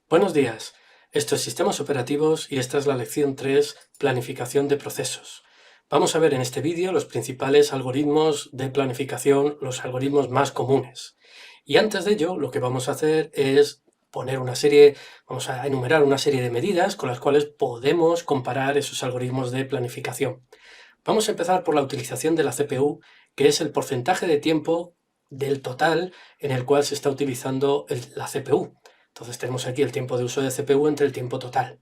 Buenos días, esto es Sistemas Operativos y esta es la lección 3, Planificación de procesos. Vamos a ver en este vídeo los principales algoritmos de planificación, los algoritmos más comunes. Y antes de ello, lo que vamos a hacer es vamos a enumerar una serie de medidas con las cuales podemos comparar esos algoritmos de planificación. Vamos a empezar por la utilización de la CPU, que es el porcentaje de tiempo del total en el cual se está utilizando la CPU. Entonces tenemos aquí el tiempo de uso de CPU entre el tiempo total.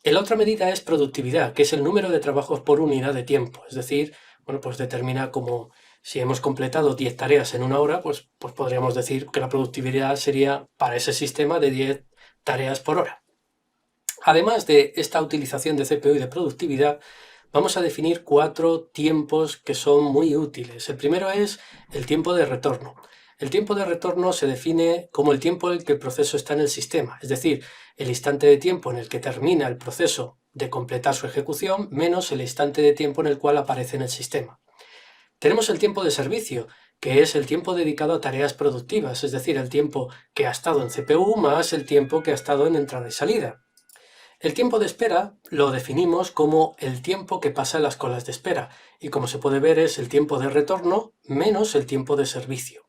La otra medida es productividad, que es el número de trabajos por unidad de tiempo. Es decir, bueno, pues determina como si hemos completado 10 tareas en una hora, pues podríamos decir que la productividad sería para ese sistema de 10 tareas por hora. Además de esta utilización de CPU y de productividad, vamos a definir 4 tiempos que son muy útiles. El primero es el tiempo de retorno. El tiempo de retorno se define como el tiempo en el que el proceso está en el sistema, es decir, el instante de tiempo en el que termina el proceso de completar su ejecución menos el instante de tiempo en el cual aparece en el sistema. Tenemos el tiempo de servicio, que es el tiempo dedicado a tareas productivas, es decir, el tiempo que ha estado en CPU más el tiempo que ha estado en entrada y salida. El tiempo de espera lo definimos como el tiempo que pasa en las colas de espera y como se puede ver es el tiempo de retorno menos el tiempo de servicio.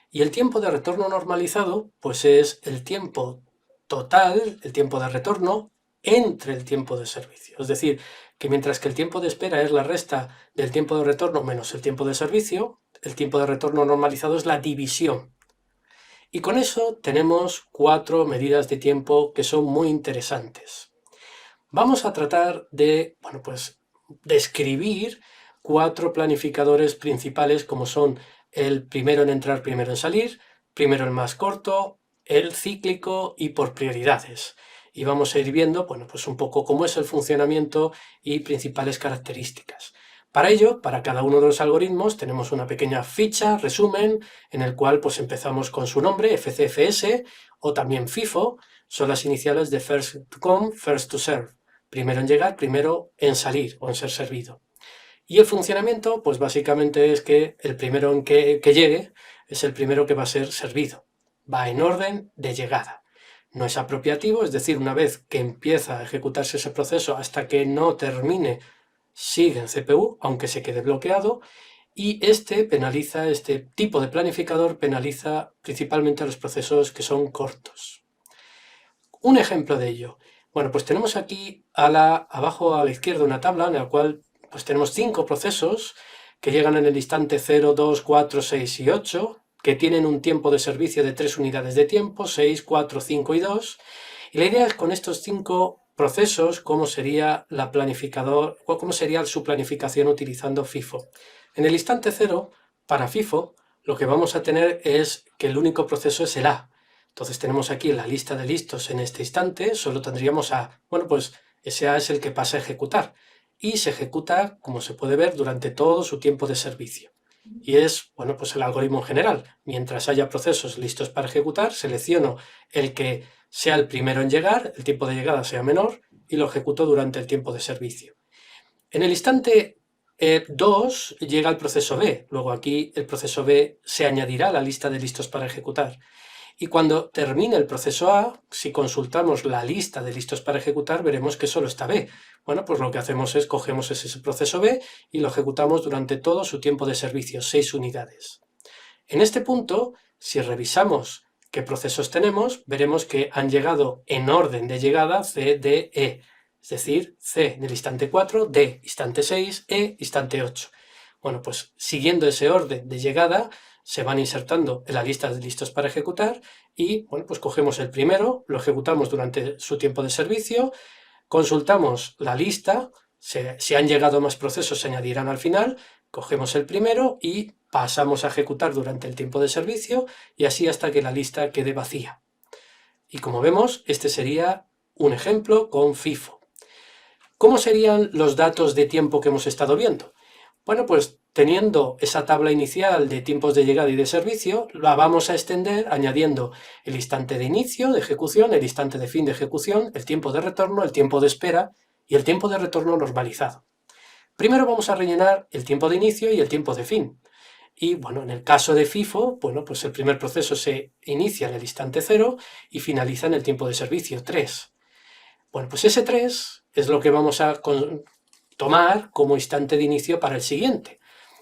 Y el tiempo de retorno normalizado pues es el tiempo total, el tiempo de retorno entre el tiempo de servicio. Es decir, que mientras que el tiempo de espera es la resta del tiempo de retorno menos el tiempo de servicio, el tiempo de retorno normalizado es la división. Y con eso tenemos 4 medidas de tiempo que son muy interesantes. Vamos a tratar de, bueno, pues, describir 4 planificadores principales como son el primero en entrar, primero en salir, primero el más corto, el cíclico y por prioridades. Y vamos a ir viendo, bueno, pues un poco cómo es el funcionamiento y principales características. Para ello, para cada uno de los algoritmos tenemos una pequeña ficha, resumen, en el cual pues empezamos con su nombre, FCFS, o también FIFO, son las iniciales de First to Come, First to Serve. Primero en llegar, primero en salir o en ser servido. Y el funcionamiento, pues básicamente es que el primero en que llegue es el primero que va a ser servido. Va en orden de llegada. No es apropiativo, es decir, una vez que empieza a ejecutarse ese proceso hasta que no termine, sigue en CPU, aunque se quede bloqueado, y este tipo de planificador penaliza principalmente a los procesos que son cortos. Un ejemplo de ello. Bueno, pues tenemos aquí abajo a la izquierda una tabla en la cual pues tenemos 5 procesos que llegan en el instante 0, 2, 4, 6 y 8, que tienen un tiempo de servicio de 3 unidades de tiempo, 6, 4, 5 y 2. Y la idea es con estos 5 procesos cómo sería su planificación utilizando FIFO. En el instante 0, para FIFO, lo que vamos a tener es que el único proceso es el A. Entonces tenemos aquí la lista de listos en este instante, solo tendríamos A. Bueno, pues ese A es el que pasa a ejecutar y se ejecuta, como se puede ver, durante todo su tiempo de servicio. Y es, bueno, pues el algoritmo en general. Mientras haya procesos listos para ejecutar, selecciono el que sea el primero en llegar, el tiempo de llegada sea menor y lo ejecuto durante el tiempo de servicio. En el instante 2 llega el proceso B, luego aquí el proceso B se añadirá a la lista de listos para ejecutar. Y cuando termine el proceso A, si consultamos la lista de listos para ejecutar, veremos que solo está B. Bueno, pues lo que hacemos es cogemos ese proceso B y lo ejecutamos durante todo su tiempo de servicio, 6 unidades. En este punto, si revisamos qué procesos tenemos, veremos que han llegado en orden de llegada C, D, E. Es decir, C en el instante 4, D instante 6, E instante 8. Bueno, pues siguiendo ese orden de llegada, se van insertando en la lista de listos para ejecutar y, bueno, pues cogemos el primero, lo ejecutamos durante su tiempo de servicio, consultamos la lista, si han llegado más procesos se añadirán al final, cogemos el primero y pasamos a ejecutar durante el tiempo de servicio y así hasta que la lista quede vacía. Y como vemos, este sería un ejemplo con FIFO. ¿Cómo serían los datos de tiempo que hemos estado viendo? Bueno, pues teniendo esa tabla inicial de tiempos de llegada y de servicio, la vamos a extender añadiendo el instante de inicio de ejecución, el instante de fin de ejecución, el tiempo de retorno, el tiempo de espera y el tiempo de retorno normalizado. Primero vamos a rellenar el tiempo de inicio y el tiempo de fin. Y bueno, en el caso de FIFO, bueno, pues el primer proceso se inicia en el instante 0 y finaliza en el tiempo de servicio 3. Bueno, pues ese 3 es lo que vamos a tomar como instante de inicio para el siguiente.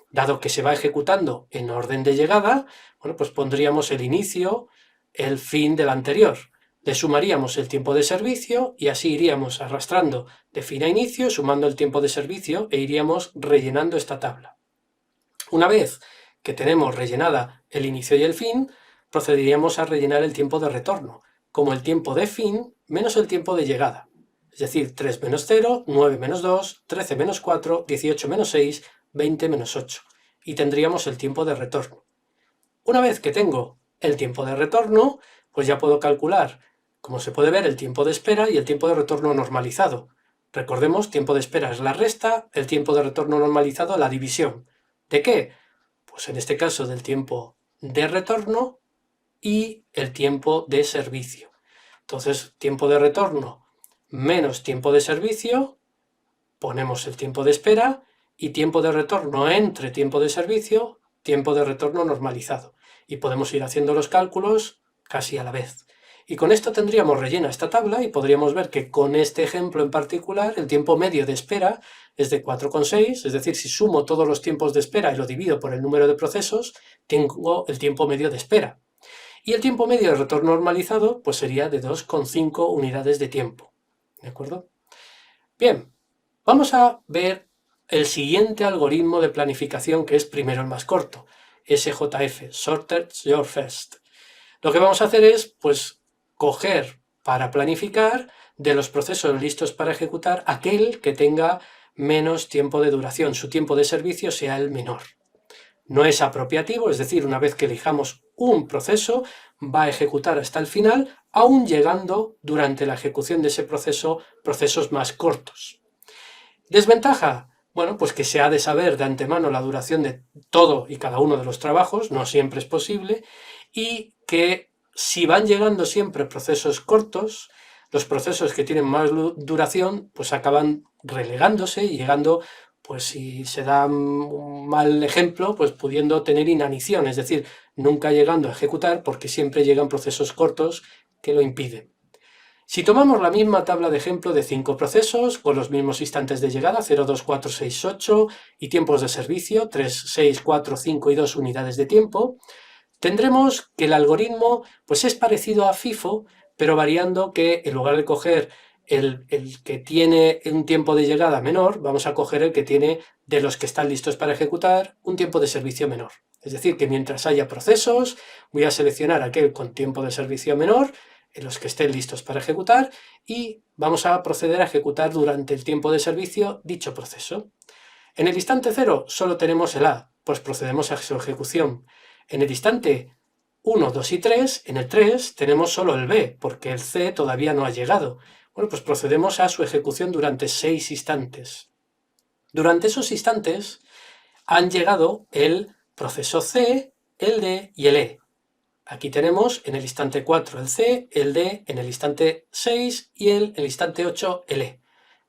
Dado que se va ejecutando en orden de llegada, bueno, pues pondríamos el inicio, el fin del anterior. Le sumaríamos el tiempo de servicio y así iríamos arrastrando de fin a inicio, sumando el tiempo de servicio e iríamos rellenando esta tabla. Una vez que tenemos rellenada el inicio y el fin, procederíamos a rellenar el tiempo de retorno, como el tiempo de fin menos el tiempo de llegada. Es decir, 3 menos 0, 9 menos 2, 13 menos 4, 18 menos 6, 20 menos 8. Y tendríamos el tiempo de retorno. Una vez que tengo el tiempo de retorno, pues ya puedo calcular, como se puede ver, el tiempo de espera y el tiempo de retorno normalizado. Recordemos, tiempo de espera es la resta, el tiempo de retorno normalizado la división. ¿De qué? Pues en este caso del tiempo de retorno y el tiempo de servicio. Entonces, tiempo de retorno menos tiempo de servicio, ponemos el tiempo de espera y tiempo de retorno entre tiempo de servicio, tiempo de retorno normalizado. Y podemos ir haciendo los cálculos casi a la vez. Y con esto tendríamos rellena esta tabla y podríamos ver que con este ejemplo en particular el tiempo medio de espera es de 4,6, es decir, si sumo todos los tiempos de espera y lo divido por el número de procesos, tengo el tiempo medio de espera. Y el tiempo medio de retorno normalizado pues sería de 2,5 unidades de tiempo. ¿De acuerdo? Bien, vamos a ver el siguiente algoritmo de planificación que es primero el más corto, SJF, Shortest Your First. Lo que vamos a hacer es, pues, coger para planificar de los procesos listos para ejecutar aquel que tenga menos tiempo de duración, su tiempo de servicio sea el menor. No es apropiativo, es decir, una vez que elijamos un proceso, va a ejecutar hasta el final, aún llegando durante la ejecución de ese proceso procesos más cortos. ¿Desventaja? Bueno, pues que se ha de saber de antemano la duración de todo y cada uno de los trabajos, no siempre es posible, y que si van llegando siempre procesos cortos, los procesos que tienen más duración, pues acaban relegándose y llegando, pues si se da un mal ejemplo, pues pudiendo tener inanición, es decir, nunca llegando a ejecutar porque siempre llegan procesos cortos que lo impiden. Si tomamos la misma tabla de ejemplo de 5 procesos, con los mismos instantes de llegada, 0, 2, 4, 6, 8, y tiempos de servicio, 3, 6, 4, 5 y 2 unidades de tiempo, tendremos que el algoritmo pues es parecido a FIFO, pero variando que en lugar de coger el que tiene un tiempo de llegada menor, vamos a coger el que tiene, de los que están listos para ejecutar, un tiempo de servicio menor. Es decir, que mientras haya procesos, voy a seleccionar aquel con tiempo de servicio menor, en los que estén listos para ejecutar, y vamos a proceder a ejecutar durante el tiempo de servicio dicho proceso. En el instante 0 solo tenemos el A, pues procedemos a su ejecución. En el instante 1, 2 y 3, en el 3 tenemos solo el B, porque el C todavía no ha llegado. Bueno, pues procedemos a su ejecución durante 6 instantes. Durante esos instantes han llegado el proceso C, el D y el E. Aquí tenemos en el instante 4 el C, el D, en el instante 6 y en el instante 8 el E.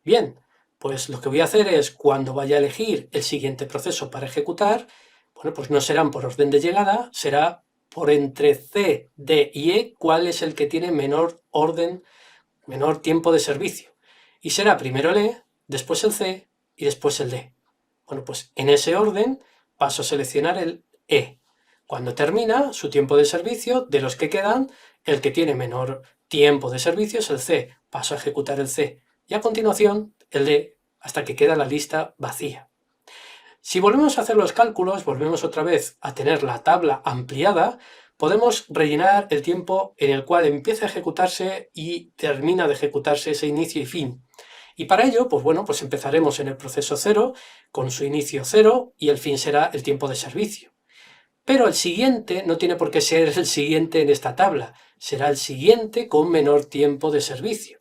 Bien, pues lo que voy a hacer es, cuando vaya a elegir el siguiente proceso para ejecutar, bueno, pues no serán por orden de llegada, será por entre C, D y E, cuál es el que tiene menor orden, menor tiempo de servicio. Y será primero el E, después el C y después el D. Bueno, pues en ese orden paso a seleccionar el E. Cuando termina su tiempo de servicio, de los que quedan, el que tiene menor tiempo de servicio es el C. Paso a ejecutar el C. Y a continuación el D, hasta que queda la lista vacía. Si volvemos a hacer los cálculos, volvemos otra vez a tener la tabla ampliada, podemos rellenar el tiempo en el cual empieza a ejecutarse y termina de ejecutarse ese inicio y fin. Y para ello, pues bueno, pues empezaremos en el proceso 0, con su inicio 0, y el fin será el tiempo de servicio. Pero el siguiente no tiene por qué ser el siguiente en esta tabla, será el siguiente con menor tiempo de servicio.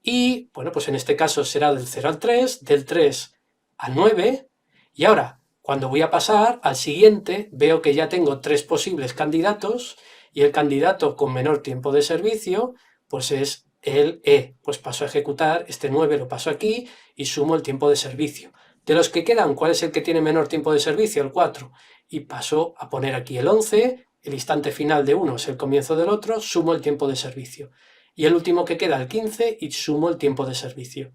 Y, bueno, pues en este caso será del 0 al 3, del 3 al 9, y ahora, cuando voy a pasar al siguiente, veo que ya tengo 3 posibles candidatos, y el candidato con menor tiempo de servicio, pues es el E. Pues paso a ejecutar, este 9 lo paso aquí, y sumo el tiempo de servicio. De los que quedan, ¿cuál es el que tiene menor tiempo de servicio? El 4. y paso a poner aquí el 11, el instante final de uno es el comienzo del otro, sumo el tiempo de servicio. Y el último que queda, el 15, y sumo el tiempo de servicio.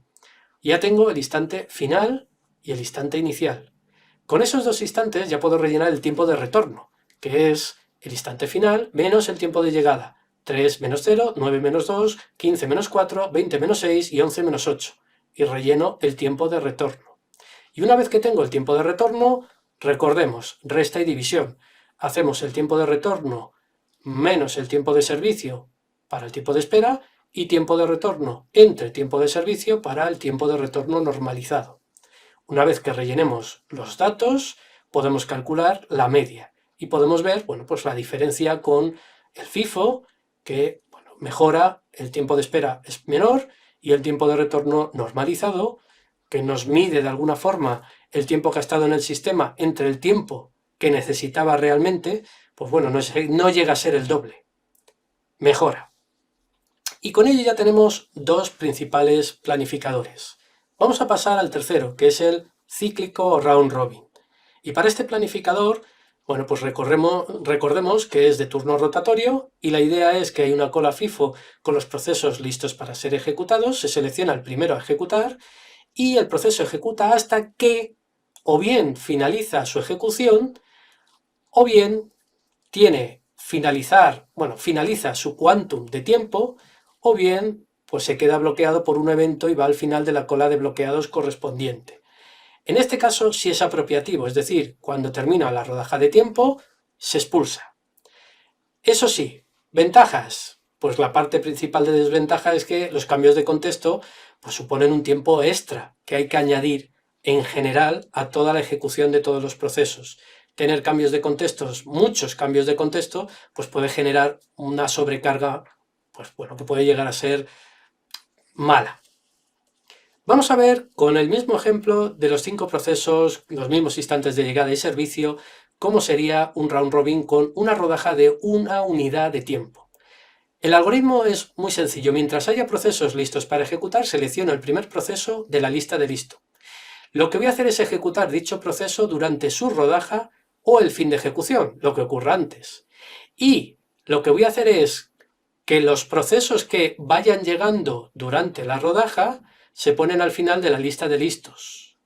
Ya tengo el instante final y el instante inicial. Con esos dos instantes ya puedo rellenar el tiempo de retorno, que es el instante final menos el tiempo de llegada. 3 menos 0, 9 menos 2, 15 menos 4, 20 menos 6 y 11 menos 8. Y relleno el tiempo de retorno. Y una vez que tengo el tiempo de retorno, recordemos, resta y división. Hacemos el tiempo de retorno menos el tiempo de servicio para el tiempo de espera y tiempo de retorno entre tiempo de servicio para el tiempo de retorno normalizado. Una vez que rellenemos los datos, podemos calcular la media y podemos ver, bueno, pues la diferencia con el FIFO, que mejora, el tiempo de espera es menor y el tiempo de retorno normalizado, que nos mide de alguna forma el tiempo que ha estado en el sistema entre el tiempo que necesitaba realmente, pues bueno, no llega a ser el doble. Mejora. Y con ello ya tenemos dos principales planificadores. Vamos a pasar al tercero, que es el cíclico o round robin. Y para este planificador, bueno, pues recordemos que es de turno rotatorio y la idea es que hay una cola FIFO con los procesos listos para ser ejecutados, se selecciona el primero a ejecutar y el proceso ejecuta hasta que o bien finaliza su ejecución o bien finaliza su quantum de tiempo o bien pues se queda bloqueado por un evento y va al final de la cola de bloqueados correspondiente. En este caso sí es apropiativo, es decir, cuando termina la rodaja de tiempo, se expulsa. Eso sí, ventajas. Pues la parte principal de desventaja es que los cambios de contexto pues suponen un tiempo extra que hay que añadir en general a toda la ejecución de todos los procesos. Tener cambios de contextos, muchos cambios de contexto, pues puede generar una sobrecarga, pues bueno, que puede llegar a ser mala. Vamos a ver con el mismo ejemplo de los 5 procesos, los mismos instantes de llegada y servicio, cómo sería un round robin con una rodaja de una unidad de tiempo. El algoritmo es muy sencillo. Mientras haya procesos listos para ejecutar, selecciono el primer proceso de la lista de listo. Lo que voy a hacer es ejecutar dicho proceso durante su rodaja o el fin de ejecución, lo que ocurra antes. Y lo que voy a hacer es que los procesos que vayan llegando durante la rodaja se ponen al final de la lista de listos,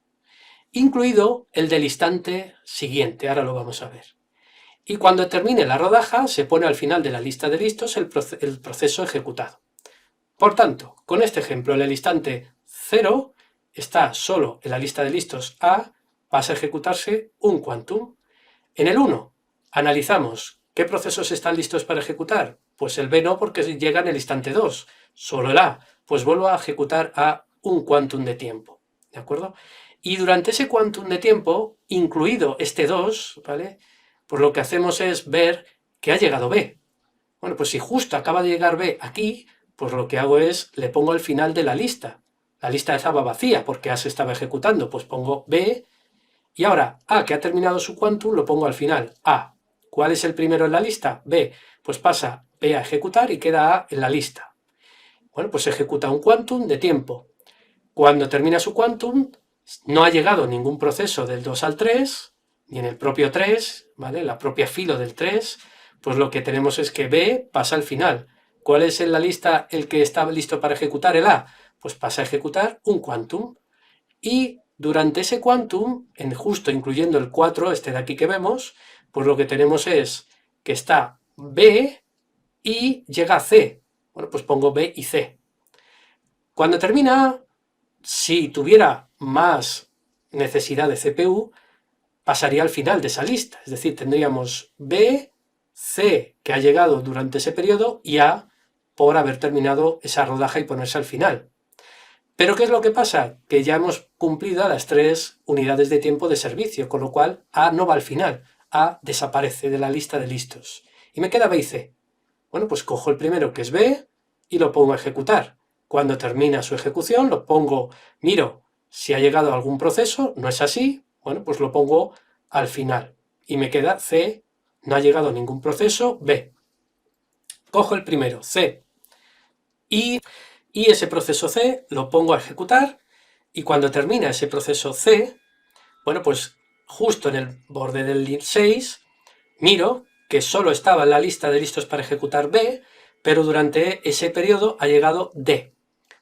incluido el del instante siguiente, ahora lo vamos a ver. Y cuando termine la rodaja se pone al final de la lista de listos el proceso ejecutado. Por tanto, con este ejemplo, en el instante 0 está solo en la lista de listos A, pasa a ejecutarse un quantum. En el 1 analizamos qué procesos están listos para ejecutar. Pues el B no, porque llega en el instante 2, solo el A, pues vuelvo a ejecutar a un quantum de tiempo, ¿de acuerdo? Y durante ese quantum de tiempo, incluido este 2, ¿vale? Pues lo que hacemos es ver que ha llegado B. Bueno, pues si justo acaba de llegar B aquí, pues lo que hago es, le pongo al final de la lista. La lista estaba vacía porque A se estaba ejecutando, pues pongo B, y ahora A, que ha terminado su quantum, lo pongo al final, A. ¿Cuál es el primero en la lista? B. Pues pasa B a ejecutar y queda A en la lista. Bueno, pues ejecuta un quantum de tiempo. Cuando termina su quantum, no ha llegado ningún proceso del 2 al 3, ni en el propio 3, ¿vale? La propia filo del 3, pues lo que tenemos es que B pasa al final. ¿Cuál es en la lista el que está listo para ejecutar? El A. Pues pasa a ejecutar un quantum. Y durante ese quantum, justo incluyendo el 4, este de aquí que vemos, pues lo que tenemos es que está B y llega a C. Bueno, pues pongo B y C. Cuando termina A, si tuviera más necesidad de CPU, pasaría al final de esa lista. Es decir, tendríamos B, C, que ha llegado durante ese periodo, y A, por haber terminado esa rodaja y ponerse al final. Pero ¿qué es lo que pasa? Que ya hemos cumplido las 3 unidades de tiempo de servicio, con lo cual A no va al final, A desaparece de la lista de listos. Y me queda B y C. Bueno, pues cojo el primero, que es B, y lo pongo a ejecutar. Cuando termina su ejecución, lo pongo, miro si ha llegado algún proceso, no es así, bueno, pues lo pongo al final. Y me queda C, no ha llegado ningún proceso, B. Cojo el primero, C, y ese proceso C lo pongo a ejecutar, y cuando termina ese proceso C, bueno, pues justo en el borde del 6, miro que solo estaba en la lista de listos para ejecutar B, pero durante ese periodo ha llegado D.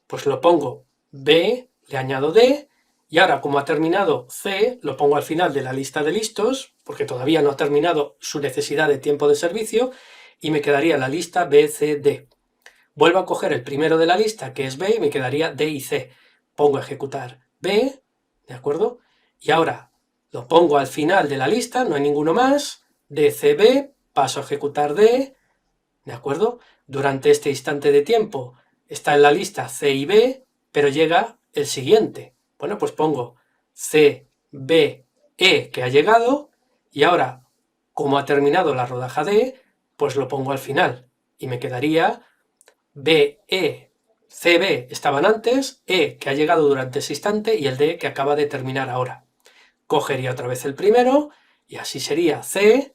Pues lo pongo B, le añado D, y ahora como ha terminado C, lo pongo al final de la lista de listos, porque todavía no ha terminado su necesidad de tiempo de servicio, y me quedaría la lista B, C, D. Vuelvo a coger el primero de la lista, que es B, y me quedaría D y C. Pongo a ejecutar B, ¿de acuerdo? Y ahora lo pongo al final de la lista, no hay ninguno más, D, C, B, paso a ejecutar D, ¿de acuerdo? Durante este instante de tiempo está en la lista C y B, pero llega el siguiente. Bueno, pues pongo C, B, E, que ha llegado, y ahora, como ha terminado la rodaja D, pues lo pongo al final, y me quedaría B, E, C, B estaban antes, E, que ha llegado durante ese instante, y el D, que acaba de terminar ahora. Cogería otra vez el primero, y así sería C,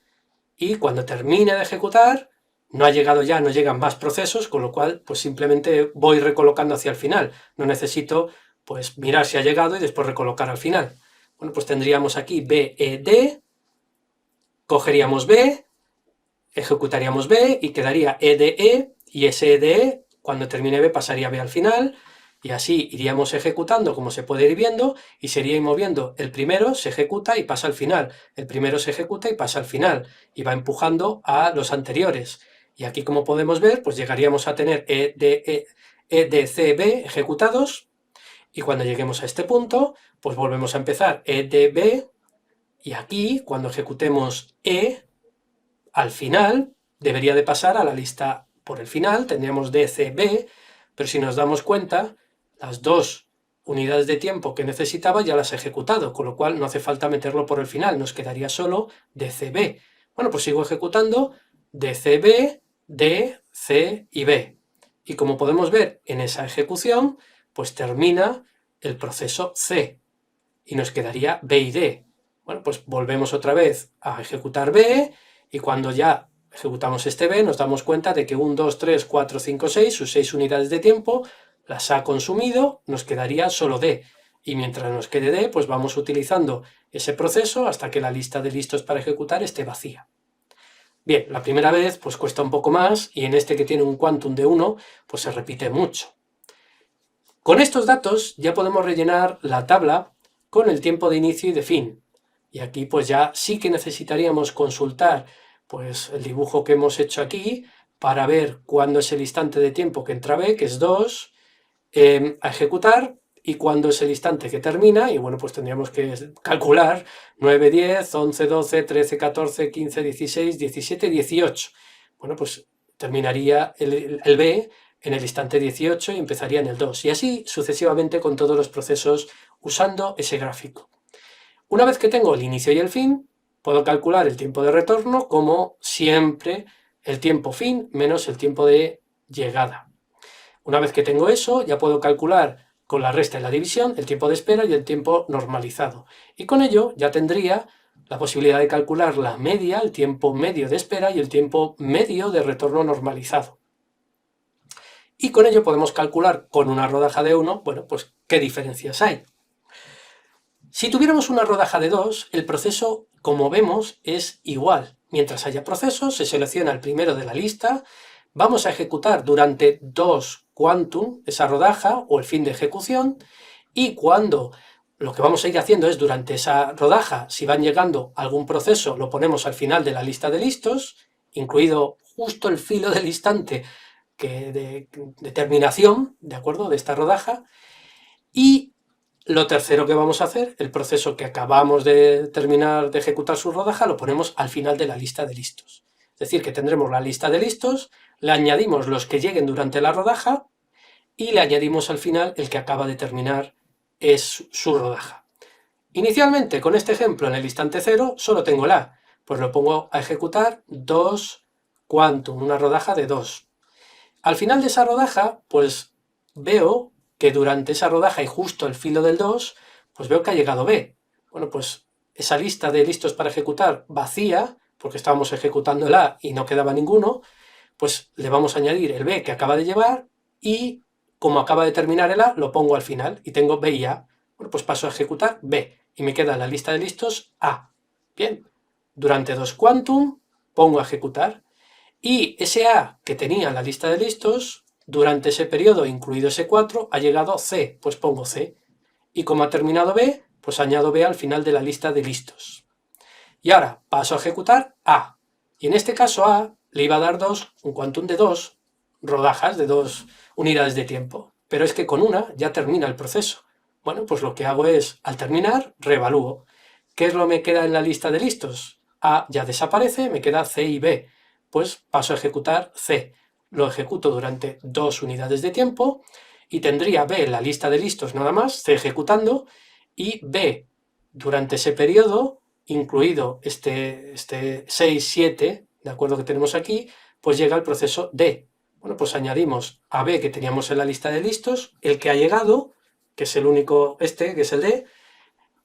y cuando termine de ejecutar, no ha llegado ya, no llegan más procesos, con lo cual pues simplemente voy recolocando hacia el final. No necesito pues mirar si ha llegado y después recolocar al final. Bueno, pues tendríamos aquí B, E, D, cogeríamos B, ejecutaríamos B y quedaría E, D, E, y ese E, D, E, cuando termine B pasaría B al final, y así iríamos ejecutando como se puede ir viendo, y se iría moviendo. El primero se ejecuta y pasa al final, el primero se ejecuta y pasa al final, y va empujando a los anteriores. Y aquí, como podemos ver, pues llegaríamos a tener E, D, C, B ejecutados, y cuando lleguemos a este punto, pues volvemos a empezar E, D, B, y aquí, cuando ejecutemos E, al final debería de pasar a la lista por el final, tendríamos D, C, B, pero si nos damos cuenta, las dos unidades de tiempo que necesitaba ya las he ejecutado, con lo cual no hace falta meterlo por el final, nos quedaría solo DCB. Bueno, pues sigo ejecutando DCB, D, C y B. Y como podemos ver en esa ejecución, pues termina el proceso C y nos quedaría B y D. Bueno, pues volvemos otra vez a ejecutar B, y cuando ya ejecutamos este B nos damos cuenta de que 1, 2, 3, 4, 5, 6, sus 6 unidades de tiempo las ha consumido, nos quedaría solo D. Y mientras nos quede D, pues vamos utilizando ese proceso hasta que la lista de listos para ejecutar esté vacía. Bien, la primera vez pues cuesta un poco más, y en este que tiene un quantum de 1, pues se repite mucho. Con estos datos ya podemos rellenar la tabla con el tiempo de inicio y de fin. Y aquí pues ya sí que necesitaríamos consultar pues el dibujo que hemos hecho aquí para ver cuándo es el instante de tiempo que entra B, que es 2, a ejecutar, y cuándo es el instante que termina, y bueno, pues tendríamos que calcular 9, 10, 11, 12, 13, 14, 15, 16, 17, 18. Bueno, pues terminaría el B en el instante 18 y empezaría en el 2, y así sucesivamente con todos los procesos usando ese gráfico. Una vez que tengo el inicio y el fin, puedo calcular el tiempo de retorno como siempre el tiempo fin menos el tiempo de llegada. Una vez que tengo eso, ya puedo calcular con la resta y la división el tiempo de espera y el tiempo normalizado. Y con ello ya tendría la posibilidad de calcular la media, el tiempo medio de espera y el tiempo medio de retorno normalizado. Y con ello podemos calcular con una rodaja de 1, bueno, pues qué diferencias hay. Si tuviéramos una rodaja de 2, el proceso, como vemos, es igual. Mientras haya procesos, se selecciona el primero de la lista, vamos a ejecutar durante 2 quantum esa rodaja o el fin de ejecución, y cuando lo que vamos a ir haciendo es durante esa rodaja, si van llegando algún proceso, lo ponemos al final de la lista de listos, incluido justo el filo del instante de terminación, ¿de acuerdo?, de esta rodaja. Y lo tercero que vamos a hacer, el proceso que acabamos de terminar de ejecutar su rodaja, lo ponemos al final de la lista de listos. Es decir, que tendremos la lista de listos, le añadimos los que lleguen durante la rodaja y le añadimos al final el que acaba de terminar es su rodaja. Inicialmente, con este ejemplo, en el instante 0, solo tengo el A. Pues lo pongo a ejecutar 2 quantum, una rodaja de 2. Al final de esa rodaja, pues veo que durante esa rodaja y justo el filo del 2, pues veo que ha llegado B. Bueno, pues esa lista de listos para ejecutar vacía, porque estábamos ejecutando el A y no quedaba ninguno, pues le vamos a añadir el B que acaba de llevar, y como acaba de terminar el A, lo pongo al final y tengo B y A. Bueno, pues paso a ejecutar B. y me queda en la lista de listos A. Bien, durante 2 quantum pongo a ejecutar, y ese A que tenía en la lista de listos, durante ese periodo, incluido ese 4, ha llegado C, pues pongo C. Y como ha terminado B, pues añado B al final de la lista de listos. Y ahora paso a ejecutar A. Y en este caso A le iba a dar un quantum de 2 rodajas, de 2 unidades de tiempo. Pero es que con una ya termina el proceso. Bueno, pues lo que hago es, al terminar, reevalúo. ¿Qué es lo que me queda en la lista de listos? A ya desaparece, me queda C y B. Pues paso a ejecutar C. Lo ejecuto durante 2 unidades de tiempo y tendría B en la lista de listos nada más, C ejecutando, y B durante ese periodo, incluido este 6, 7, de acuerdo que tenemos aquí, pues llega el proceso D. Bueno, pues añadimos a B que teníamos en la lista de listos, el que ha llegado, que es el único que es el D,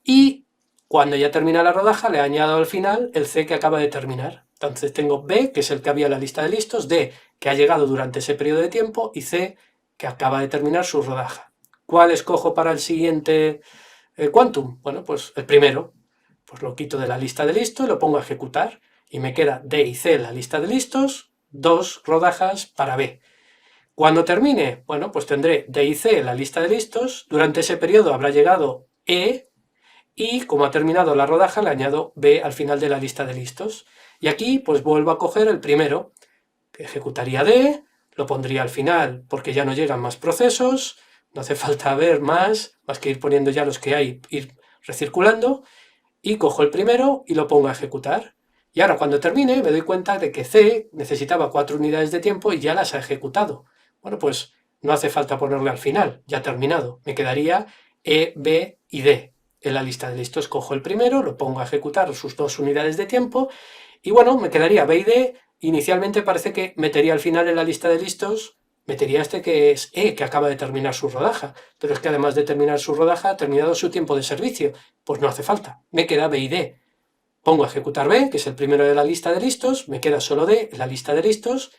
y cuando ya termina la rodaja le añado al final el C que acaba de terminar. Entonces tengo B, que es el que había en la lista de listos, D, que ha llegado durante ese periodo de tiempo, y C, que acaba de terminar su rodaja. ¿Cuál escojo para el siguiente quantum? Bueno, pues el primero. Pues lo quito de la lista de listos y lo pongo a ejecutar, y me queda D y C en la lista de listos, 2 rodajas para B. Cuando termine, bueno, pues tendré D y C en la lista de listos, durante ese periodo habrá llegado E, y como ha terminado la rodaja le añado B al final de la lista de listos. Y aquí pues vuelvo a coger el primero, que ejecutaría D, lo pondría al final porque ya no llegan más procesos, no hace falta ver más que ir poniendo ya los que hay, ir recirculando, y cojo el primero y lo pongo a ejecutar. Y ahora cuando termine me doy cuenta de que C necesitaba 4 unidades de tiempo y ya las ha ejecutado. Bueno, pues no hace falta ponerle al final, ya ha terminado. Me quedaría E, B y D. En la lista de listos cojo el primero, lo pongo a ejecutar sus 2 unidades de tiempo, y bueno, me quedaría B y D. Inicialmente parece que metería al final en la lista de listos, metería este que es E, que acaba de terminar su rodaja, pero es que además de terminar su rodaja, ha terminado su tiempo de servicio, pues no hace falta, me queda B y D. Pongo a ejecutar B, que es el primero de la lista de listos, me queda solo D en la lista de listos,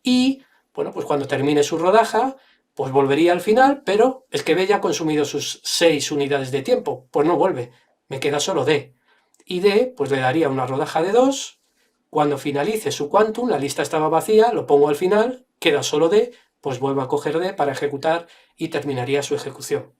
y bueno, pues cuando termine su rodaja, pues volvería al final, pero es que B ya ha consumido sus 6 unidades de tiempo, pues no vuelve, me queda solo D. Y D, pues le daría una rodaja de 2, cuando finalice su quantum, la lista estaba vacía, lo pongo al final, queda solo D, pues vuelvo a coger D para ejecutar y terminaría su ejecución.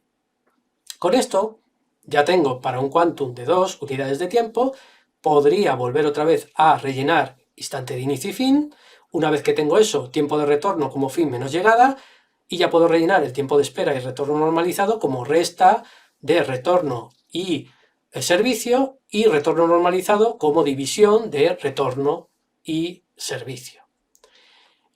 Con esto ya tengo para un quantum de 2 unidades de tiempo, podría volver otra vez a rellenar instante de inicio y fin. Una vez que tengo eso, tiempo de retorno como fin menos llegada, y ya puedo rellenar el tiempo de espera y retorno normalizado como resta de retorno y el servicio, y retorno normalizado como división de retorno y servicio.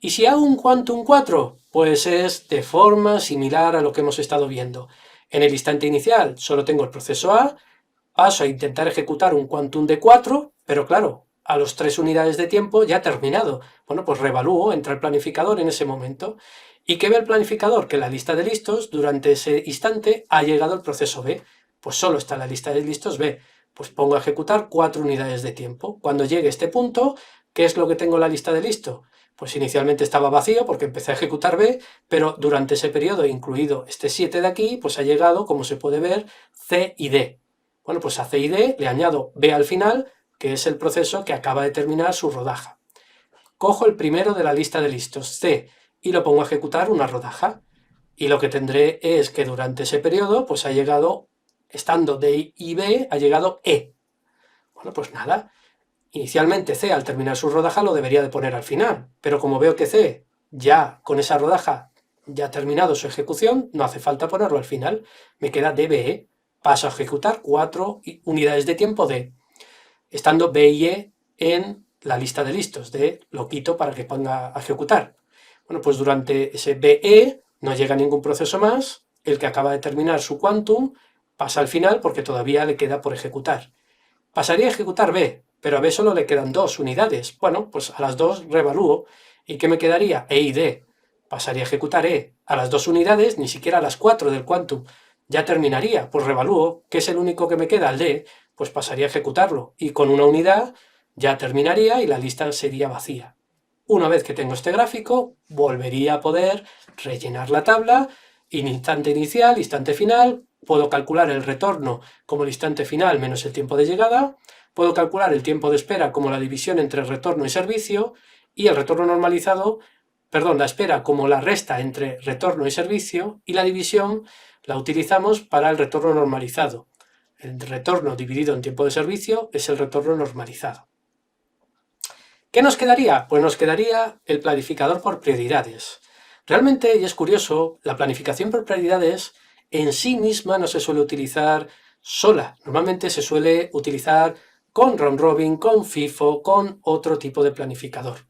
¿Y si hago un quantum 4? Pues es de forma similar a lo que hemos estado viendo. En el instante inicial solo tengo el proceso A, paso a intentar ejecutar un quantum de 4, pero claro, a los 3 unidades de tiempo ya ha terminado. Bueno, pues reevalúo, entra el planificador en ese momento. ¿Y qué ve el planificador? Que en la lista de listos, durante ese instante, ha llegado el proceso B. Pues solo está en la lista de listos B. Pues pongo a ejecutar 4 unidades de tiempo. Cuando llegue a este punto, ¿qué es lo que tengo en la lista de listos? Pues inicialmente estaba vacío porque empecé a ejecutar B, pero durante ese periodo, incluido este 7 de aquí, pues ha llegado, como se puede ver, C y D. Bueno, pues a C y D le añado B al final, que es el proceso que acaba de terminar su rodaja. Cojo el primero de la lista de listos, C, y lo pongo a ejecutar una rodaja. Y lo que tendré es que durante ese periodo, pues ha llegado, estando D y B, ha llegado E. Bueno, pues nada. Inicialmente C, al terminar su rodaja, lo debería de poner al final, pero como veo que C ya con esa rodaja ya ha terminado su ejecución, no hace falta ponerlo al final, me queda DBE, paso a ejecutar 4 unidades de tiempo D, estando B y E en la lista de listos, D lo quito para que ponga a ejecutar. Bueno, pues durante ese BE no llega ningún proceso más, el que acaba de terminar su quantum pasa al final porque todavía le queda por ejecutar. Pasaría a ejecutar B, pero a B solo le quedan 2 unidades. Bueno, pues a las 2 reevalúo. ¿Y qué me quedaría? E y D. Pasaría a ejecutar E. A las 2 unidades, ni siquiera a las 4 del quantum. Ya terminaría. Pues reevalúo. ¿Qué es el único que me queda? El D. Pues pasaría a ejecutarlo. Y con una unidad ya terminaría y la lista sería vacía. Una vez que tengo este gráfico, volvería a poder rellenar la tabla, instante inicial, instante final, puedo calcular el retorno como el instante final menos el tiempo de llegada, puedo calcular el tiempo de espera como la división entre retorno y servicio, y el retorno normalizado, perdón, la espera como la resta entre retorno y servicio, y la división la utilizamos para el retorno normalizado. El retorno dividido en tiempo de servicio es el retorno normalizado. ¿Qué nos quedaría? Pues nos quedaría el planificador por prioridades. Realmente, y es curioso, la planificación por prioridades en sí misma no se suele utilizar sola. Normalmente se suele utilizar con round robin, con FIFO, con otro tipo de planificador.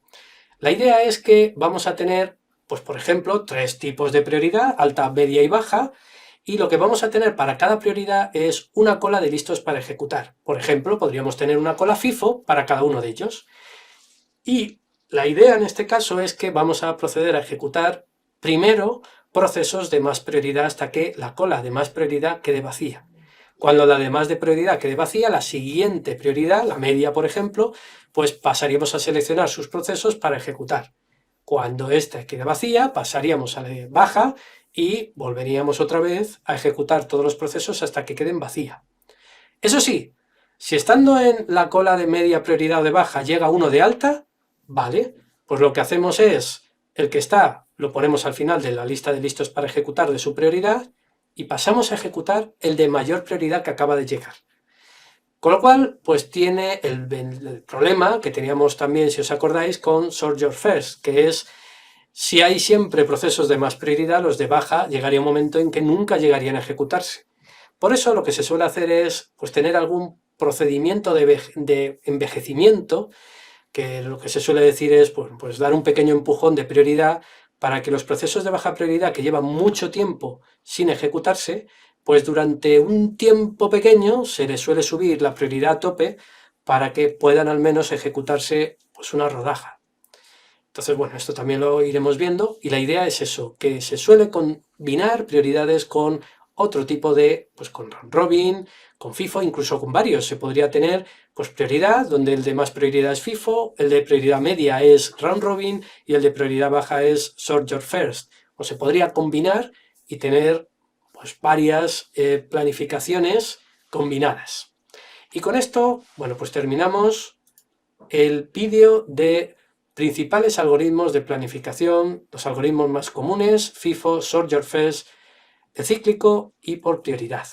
La idea es que vamos a tener, pues por ejemplo, 3 tipos de prioridad, alta, media y baja, y lo que vamos a tener para cada prioridad es una cola de listos para ejecutar. Por ejemplo, podríamos tener una cola FIFO para cada uno de ellos. Y la idea en este caso es que vamos a proceder a ejecutar primero procesos de más prioridad hasta que la cola de más prioridad quede vacía. Cuando la de más de prioridad quede vacía, la siguiente prioridad, la media por ejemplo, pues pasaríamos a seleccionar sus procesos para ejecutar. Cuando esta quede vacía, pasaríamos a la de baja y volveríamos otra vez a ejecutar todos los procesos hasta que queden vacía. Eso sí, si estando en la cola de media prioridad o de baja llega uno de alta, vale, pues lo que hacemos es, el que está lo ponemos al final de la lista de listos para ejecutar de su prioridad y pasamos a ejecutar el de mayor prioridad que acaba de llegar. Con lo cual, pues tiene el problema que teníamos también, si os acordáis, con Sort Your First, que es, si hay siempre procesos de más prioridad, los de baja llegaría un momento en que nunca llegarían a ejecutarse. Por eso lo que se suele hacer es pues, tener algún procedimiento de envejecimiento, que lo que se suele decir es pues dar un pequeño empujón de prioridad para que los procesos de baja prioridad que llevan mucho tiempo sin ejecutarse, pues durante un tiempo pequeño se les suele subir la prioridad a tope para que puedan al menos ejecutarse pues una rodaja. Entonces, bueno, esto también lo iremos viendo y la idea es eso, que se suele combinar prioridades con otro tipo de, pues con round robin, con FIFO, incluso con varios. Se podría tener pues prioridad, donde el de más prioridad es FIFO, el de prioridad media es round robin y el de prioridad baja es sort your first. O se podría combinar y tener pues varias planificaciones combinadas. Y con esto, bueno, pues terminamos el vídeo de principales algoritmos de planificación, los algoritmos más comunes, FIFO, sort your first, el cíclico y por prioridad.